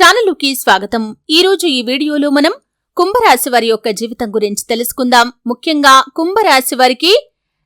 ఛానలుకి స్వాగతం. ఈరోజు ఈ వీడియోలో మనం కుంభరాశి వారి యొక్క జీవితం గురించి తెలుసుకుందాం. ముఖ్యంగా కుంభరాశి వారికి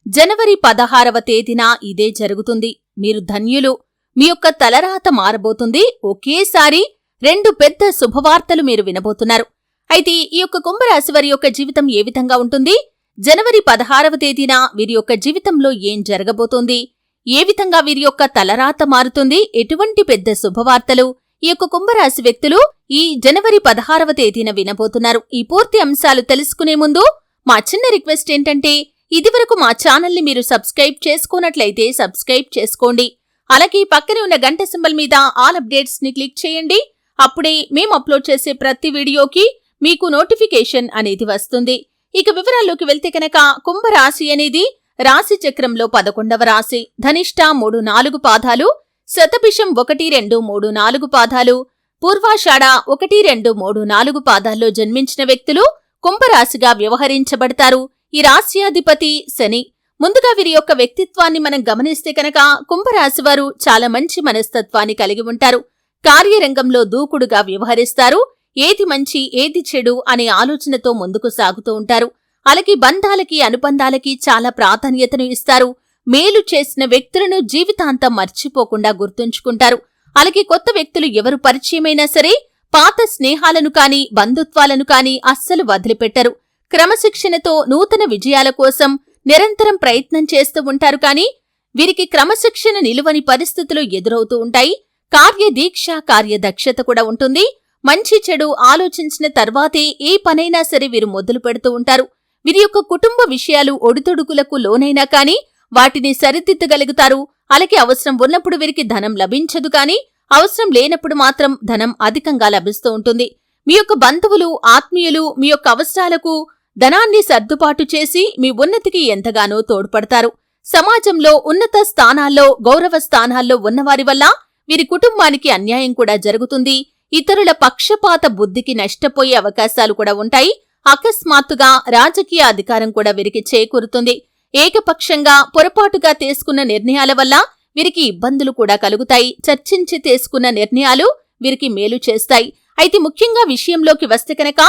జనవరి 16వ తేదీన ఇదే జరుగుతుంది. మీరు ధన్యులు. మీ యొక్క తలరాత మారబోతుంది. ఒకేసారి 2 పెద్ద శుభవార్తలు మీరు వినబోతున్నారు. అయితే ఈ యొక్క కుంభరాశి వారి యొక్క జీవితం ఏ విధంగా ఉంటుంది? జనవరి 16వ తేదీన వీరి యొక్క జీవితంలో ఏం జరగబోతోంది? ఏ విధంగా వీరి యొక్క తలరాత మారుతుంది? ఎటువంటి పెద్ద శుభవార్తలు ఈ యొక్క కుంభరాశి వ్యక్తులు ఈ జనవరి 16వ తేదీన వినబోతున్నారు? ఈ పూర్తి అంశాలు తెలుసుకునే ముందు మా చిన్న రిక్వెస్ట్ ఏంటంటే, ఇదివరకు మా ఛానల్ని మీరు సబ్స్క్రైబ్ చేసుకున్నట్లయితే సబ్స్క్రైబ్ చేసుకోండి. అలాగే పక్కనే ఉన్న గంట సింబల్ మీద ఆల్ అప్డేట్స్ ని క్లిక్ చేయండి. అప్పుడే మేము అప్లోడ్ చేసే ప్రతి వీడియోకి మీకు నోటిఫికేషన్ అనేది వస్తుంది. ఇక వివరాల్లోకి వెళ్తే కనుక, కుంభరాశి అనేది రాశి చక్రంలో 11వ రాశి. ధనిష్ట 3-4 పాదాలు, శతభిషం 1-2-3-4 పాదాలు, పూర్వాషాఢ 1-2-3-4 పాదాల్లో జన్మించిన వ్యక్తులు కుంభరాశిగా వ్యవహరించబడతారు. ఈ రాశ్యాధిపతి శని. ముందుగా వీరి యొక్క వ్యక్తిత్వాన్ని మనం గమనిస్తే కనుక, కుంభరాశివారు చాలా మంచి మనస్తత్వాన్ని కలిగి ఉంటారు. కార్యరంగంలో దూకుడుగా వ్యవహరిస్తారు. ఏది మంచి ఏది చెడు అనే ఆలోచనతో ముందుకు సాగుతూ ఉంటారు. అలాగే బంధాలకి అనుబంధాలకి చాలా ప్రాధాన్యతను ఇస్తారు. మేలు చేసిన వ్యక్తులను జీవితాంతం మర్చిపోకుండా గుర్తుంచుకుంటారు. అలాగే కొత్త వ్యక్తులు ఎవరు పరిచయమైనా సరే పాత స్నేహాలను కాని బంధుత్వాలను కాని అస్సలు వదిలిపెట్టరు. క్రమశిక్షణతో నూతన విజయాల కోసం నిరంతరం ప్రయత్నం చేస్తూ ఉంటారు. కానీ వీరికి క్రమశిక్షణ నిలువని పరిస్థితులు ఎదురవుతూ ఉంటాయి. కార్యదీక్ష కార్యదక్షత కూడా ఉంటుంది. మంచి చెడు ఆలోచించిన తర్వాతే ఏ పనైనా సరే వీరు మొదలు పెడుతూ ఉంటారు. వీరి యొక్క కుటుంబ విషయాలు ఒడిదుడుకులకు లోనైనా కాని వాటిని సరిదిద్దగలుగుతారు. అలాగే అవసరం ఉన్నప్పుడు వీరికి ధనం లభించదు, కానీ అవసరం లేనప్పుడు మాత్రం ధనం అధికంగా లభిస్తూ ఉంటుంది. మీ యొక్క బంధువులు ఆత్మీయులు మీ యొక్క అవసరాలకు ధనాన్ని సర్దుబాటు చేసి మీ ఉన్నతికి ఎంతగానో తోడ్పడతారు. సమాజంలో ఉన్నత స్థానాల్లో గౌరవ స్థానాల్లో ఉన్నవారి వల్ల వీరి కుటుంబానికి అన్యాయం కూడా జరుగుతుంది. ఇతరుల పక్షపాత బుద్ధికి నష్టపోయే అవకాశాలు కూడా ఉంటాయి. అకస్మాత్తుగా రాజకీయ అధికారం కూడా వీరికి చేకూరుతుంది. ఏకపక్షంగా పొరపాటుగా తీసుకున్న నిర్ణయాల వల్ల వీరికి ఇబ్బందులు కూడా కలుగుతాయి. చర్చించి తీసుకున్న నిర్ణయాలు వీరికి మేలు చేస్తాయి. అయితే ముఖ్యంగా విషయంలోకి వస్తే కనుక,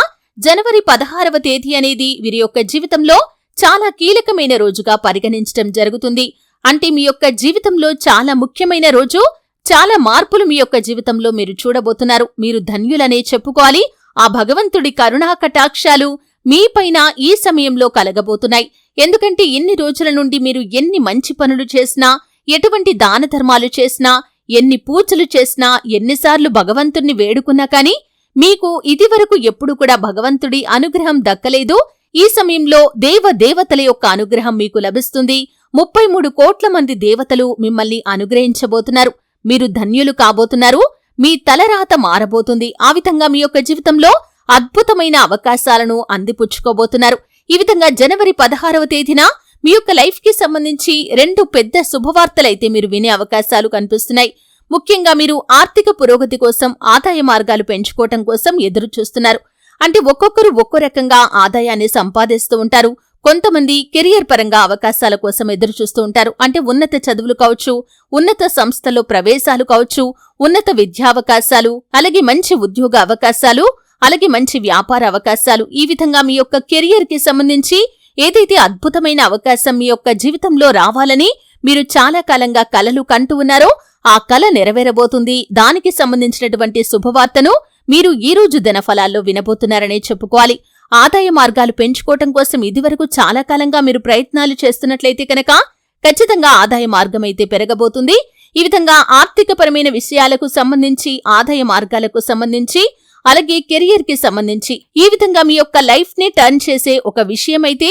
జనవరి 16వ తేదీ అనేది వీరి యొక్క జీవితంలో చాలా కీలకమైన రోజుగా పరిగణించడం జరుగుతుంది. అంటే మీ యొక్క జీవితంలో చాలా ముఖ్యమైన రోజు. చాలా మార్పులు మీ యొక్క జీవితంలో మీరు చూడబోతున్నారు. మీరు ధన్యులనే చెప్పుకోవాలి. ఆ భగవంతుడి కరుణా కటాక్షాలు మీపైన ఈ సమయంలో కలగబోతున్నాయి. ఎందుకంటే ఇన్ని రోజుల నుండి మీరు ఎన్ని మంచి పనులు చేసినా, ఎటువంటి దాన ధర్మాలు చేసినా, ఎన్ని పూజలు చేసినా, ఎన్నిసార్లు భగవంతుణ్ణి వేడుకున్నా కానీ మీకు ఇదివరకు ఎప్పుడు కూడా భగవంతుడి అనుగ్రహం దక్కలేదు. ఈ సమయంలో దేవదేవతల యొక్క అనుగ్రహం మీకు లభిస్తుంది. 33 కోట్ల మంది దేవతలు మిమ్మల్ని అనుగ్రహించబోతున్నారు. మీరు ధన్యులు కాబోతున్నారు. మీ తలరాత మారబోతుంది. ఆ విధంగా మీ యొక్క జీవితంలో అద్భుతమైన అవకాశాలను అందిపుచ్చుకోబోతున్నారు. ఈ విధంగా జనవరి 16వ తేదీన మీ యొక్క లైఫ్ కి సంబంధించి 2 పెద్ద శుభవార్తలైతే మీరు వినే అవకాశాలు కనిపిస్తున్నాయి. ముఖ్యంగా మీరు ఆర్థిక పురోగతి కోసం, ఆదాయ మార్గాలు పెంచుకోవటం కోసం ఎదురు చూస్తున్నారు. అంటే ఒక్కొక్కరు ఒక్కో రకంగా ఆదాయాన్ని సంపాదిస్తూ ఉంటారు. కొంతమంది కెరియర్ పరంగా అవకాశాల కోసం ఎదురు చూస్తూ ఉంటారు. అంటే ఉన్నత చదువులు కావచ్చు, ఉన్నత సంస్థలో ప్రవేశాలు కావచ్చు, ఉన్నత విద్యావకాశాలు, అలాగే మంచి ఉద్యోగ అవకాశాలు, అలాగే మంచి వ్యాపార అవకాశాలు. ఈ విధంగా మీ యొక్క కెరియర్ కి సంబంధించి ఏదైతే అద్భుతమైన అవకాశం మీ యొక్క జీవితంలో రావాలని మీరు చాలా కాలంగా కలలు కంటూ ఉన్నారో ఆ కల నెరవేరబోతుంది. దానికి సంబంధించినటువంటి శుభవార్తను మీరు ఈ రోజు దినఫలాల్లో వినబోతున్నారనే చెప్పుకోవాలి. ఆదాయ మార్గాలు పెంచుకోవటం కోసం ఇదివరకు చాలా కాలంగా మీరు ప్రయత్నాలు చేస్తున్నట్లయితే కనుక ఖచ్చితంగా ఆదాయ మార్గమైతే పెరగబోతుంది. ఈ విధంగా ఆర్థికపరమైన విషయాలకు సంబంధించి, ఆదాయ మార్గాలకు సంబంధించి, అలాగే కెరియర్ కి సంబంధించి ఈ విధంగా మీ యొక్క లైఫ్ ని టర్న్ చేసే ఒక విషయమైతే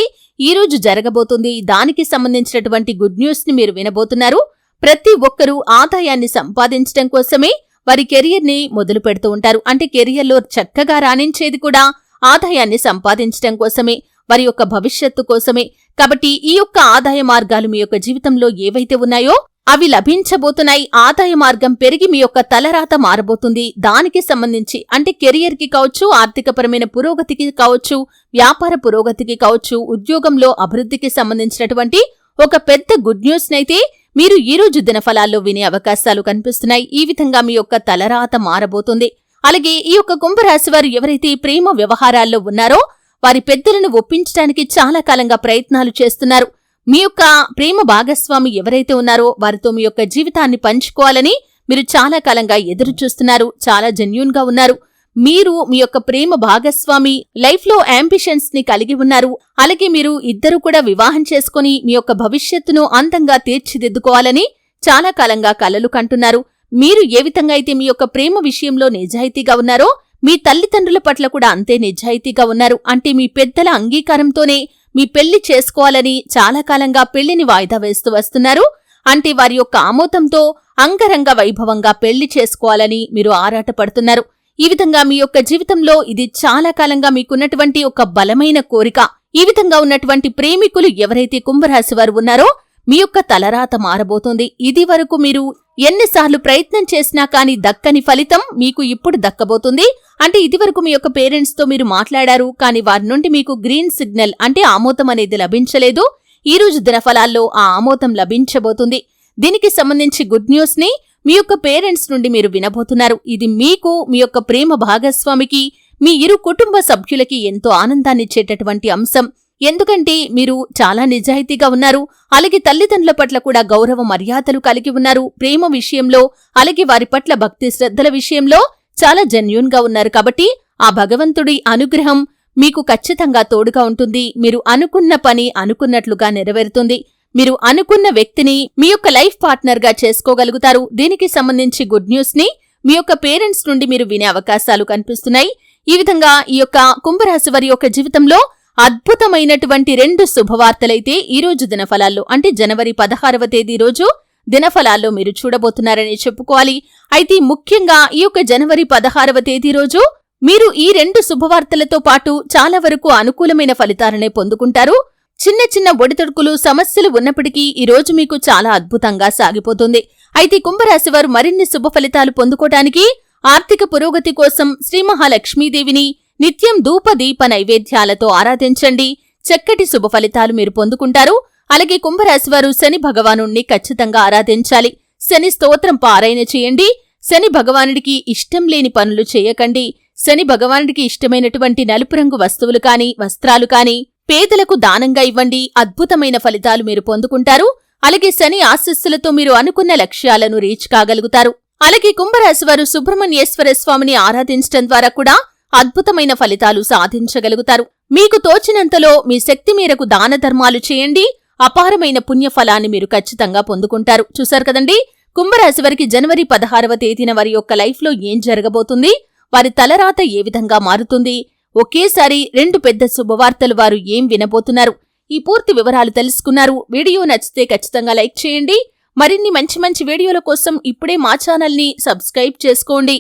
ఈ రోజు జరగబోతుంది. దానికి సంబంధించినటువంటి గుడ్ న్యూస్ ని మీరు వినబోతున్నారు. ప్రతి ఒక్కరూ ఆదాయాన్ని సంపాదించడం కోసమే వారి కెరియర్ ని మొదలు పెడుతూ ఉంటారు. అంటే కెరియర్లో చక్కగా రాణించేది కూడా ఆదాయాన్ని సంపాదించడం కోసమే, వారి యొక్క భవిష్యత్తు కోసమే. కాబట్టి ఈ యొక్క ఆదాయ మార్గాలు మీ యొక్క జీవితంలో ఏవైతే ఉన్నాయో అవి లభించబోతున్నాయి. ఆదాయ మార్గం పెరిగి మీ యొక్క తలరాత మారబోతుంది. దానికి సంబంధించి అంటే కెరియర్ కి కావచ్చు, ఆర్థికపరమైన పురోగతికి కావచ్చు, వ్యాపార పురోగతికి కావచ్చు, ఉద్యోగంలో అభివృద్ధికి సంబంధించినటువంటి ఒక పెద్ద గుడ్ న్యూస్ నైతే మీరు ఈ రోజు దినఫలాల్లో వినే అవకాశాలు కనిపిస్తున్నాయి. ఈ విధంగా మీ యొక్క తలరాత మారబోతుంది. అలాగే ఈ యొక్క కుంభరాశి వారు ఎవరైతే ప్రేమ వ్యవహారాల్లో ఉన్నారో వారి పెద్దలను ఒప్పించడానికి చాలా కాలంగా ప్రయత్నాలు చేస్తున్నారు. మీ యొక్క ప్రేమ భాగస్వామి ఎవరైతే ఉన్నారో వారితో మీ యొక్క జీవితాన్ని పంచుకోవాలని మీరు చాలా కాలంగా ఎదురు చూస్తున్నారు. చాలా జెన్యూన్ గా ఉన్నారు. మీరు మీ యొక్క ప్రేమ భాగస్వామి లైఫ్ లో అంబిషన్స్ ని కలిగి ఉన్నారు. అలాగే మీరు ఇద్దరు కూడా వివాహం చేసుకుని మీ యొక్క భవిష్యత్తును అందంగా తీర్చిదిద్దుకోవాలని చాలా కాలంగా కలలు కంటున్నారు. మీరు ఏ విధంగా అయితే మీ యొక్క ప్రేమ విషయంలో నిజాయితీగా ఉన్నారో మీ తల్లిదండ్రుల పట్ల కూడా అంతే నిజాయితీగా ఉన్నారు. అంటే మీ పెద్దల అంగీకారంతోనే మీ పెళ్లి చేసుకోవాలని చాలా కాలంగా పెళ్లిని వాయిదా వేస్తూ వస్తున్నారు. అంటే వారి యొక్క ఆమోదంతో అంగరంగ వైభవంగా పెళ్లి చేసుకోవాలని మీరు ఆరాటపడుతున్నారు. ఈ విధంగా మీ యొక్క జీవితంలో ఇది చాలా కాలంగా మీకున్నటువంటి ఒక బలమైన కోరిక. ఈ విధంగా ఉన్నటువంటి ప్రేమికులు ఎవరైతే కుంభరాశి వారు ఉన్నారో మీ యొక్క తలరాత మారబోతోంది. ఇది వరకు మీరు ఎన్నిసార్లు ప్రయత్నం చేసినా కానీ దక్కని ఫలితం మీకు ఇప్పుడు దక్కబోతుంది. అంటే ఇదివరకు మీ యొక్క పేరెంట్స్ తో మీరు మాట్లాడారు, కానీ వారి నుండి మీకు గ్రీన్ సిగ్నల్ అంటే ఆమోదం అనేది లభించలేదు. ఈ రోజు దినఫలాల్లో ఆ ఆమోదం లభించబోతుంది. దీనికి సంబంధించి గుడ్ న్యూస్ ని మీ యొక్క పేరెంట్స్ నుండి మీరు వినబోతున్నారు. ఇది మీకు, మీ యొక్క ప్రేమ భాగస్వామికి, మీ ఇరు కుటుంబ సభ్యులకి ఎంతో ఆనందాన్నిచ్చేటటువంటి అంశం. ఎందుకంటే మీరు చాలా నిజాయితీగా ఉన్నారు. అలాగే తల్లిదండ్రుల పట్ల కూడా గౌరవ మర్యాదలు కలిగి ఉన్నారు. ప్రేమ విషయంలో అలాగే వారి పట్ల భక్తి శ్రద్ధల విషయంలో చాలా జెన్యూన్ గా ఉన్నారు. కాబట్టి ఆ భగవంతుడి అనుగ్రహం మీకు ఖచ్చితంగా తోడుగా ఉంటుంది. మీరు అనుకున్న పని అనుకున్నట్లుగా నెరవేరుతుంది. మీరు అనుకున్న వ్యక్తిని మీ యొక్క లైఫ్ పార్ట్నర్ గా చేసుకోగలుగుతారు. దీనికి సంబంధించి గుడ్ న్యూస్ ని మీ యొక్క పేరెంట్స్ నుండి మీరు వినే అవకాశాలు కనిపిస్తున్నాయి. ఈ విధంగా ఈ యొక్క కుంభరాశి వారి యొక్క జీవితంలో అద్భుతమైనటువంటి 2 శుభవార్తలైతే ఈ రోజు దినఫలాల్లో అంటే జనవరి 16వ తేదీ రోజు దినఫలాల్లో మీరు చూడబోతున్నారని చెప్పుకోవాలి. అయితే ముఖ్యంగా ఈ యొక్క జనవరి 16వ తేదీ రోజు మీరు ఈ 2 శుభవార్తలతో పాటు చాలా వరకు అనుకూలమైన ఫలితాలనే పొందుకుంటారు. చిన్న చిన్న ఒడితొడుకులు సమస్యలు ఉన్నప్పటికీ ఈ రోజు మీకు చాలా అద్భుతంగా సాగిపోతుంది. అయితే కుంభరాశి వారు మరిన్ని శుభ ఫలితాలు పొందుకోవడానికి ఆర్థిక పురోగతి కోసం శ్రీ మహాలక్ష్మీదేవిని నిత్యం ధూప దీప నైవేద్యాలతో ఆరాధించండి. చక్కటి శుభ ఫలితాలు మీరు పొందుకుంటారు. అలాగే కుంభరాశి వారు శని భగవానుణ్ణి ఖచ్చితంగా ఆరాధించాలి. శని స్తోత్రం పారాయణ చేయండి. శని భగవానుడికి ఇష్టం లేని పనులు చేయకండి. శని భగవానుడికి ఇష్టమైనటువంటి నలుపు రంగు వస్తువులు కాని వస్త్రాలు కాని పేదలకు దానంగా ఇవ్వండి. అద్భుతమైన ఫలితాలు మీరు పొందుకుంటారు. అలాగే శని ఆశీస్సులతో మీరు అనుకున్న లక్ష్యాలను రీచ్ కాగలుగుతారు. అలాగే కుంభరాశి వారు సుబ్రహ్మణ్యేశ్వర స్వామిని ఆరాధించడం ద్వారా కూడా అద్భుతమైన ఫలితాలు సాధించగలుగుతారు. మీకు తోచినంతలో మీ శక్తి మేరకు దాన ధర్మాలు చేయండి. అపారమైన పుణ్యఫలాన్ని మీరు ఖచ్చితంగా పొందుకుంటారు. చూశారు కదండి, కుంభరాశి వారికి జనవరి 16వ తేదీన వారి యొక్క లైఫ్ లో ఏం జరగబోతుంది, వారి తలరాత ఏ విధంగా మారుతుంది, ఒకేసారి 2 పెద్ద శుభవార్తలు వారు ఏం వినబోతున్నారు, ఈ పూర్తి వివరాలు తెలుసుకున్నారు. వీడియో నచ్చితే ఖచ్చితంగా లైక్ చేయండి. మరిన్ని మంచి మంచి వీడియోల కోసం ఇప్పుడే మా ఛానల్ని సబ్స్క్రైబ్ చేసుకోండి.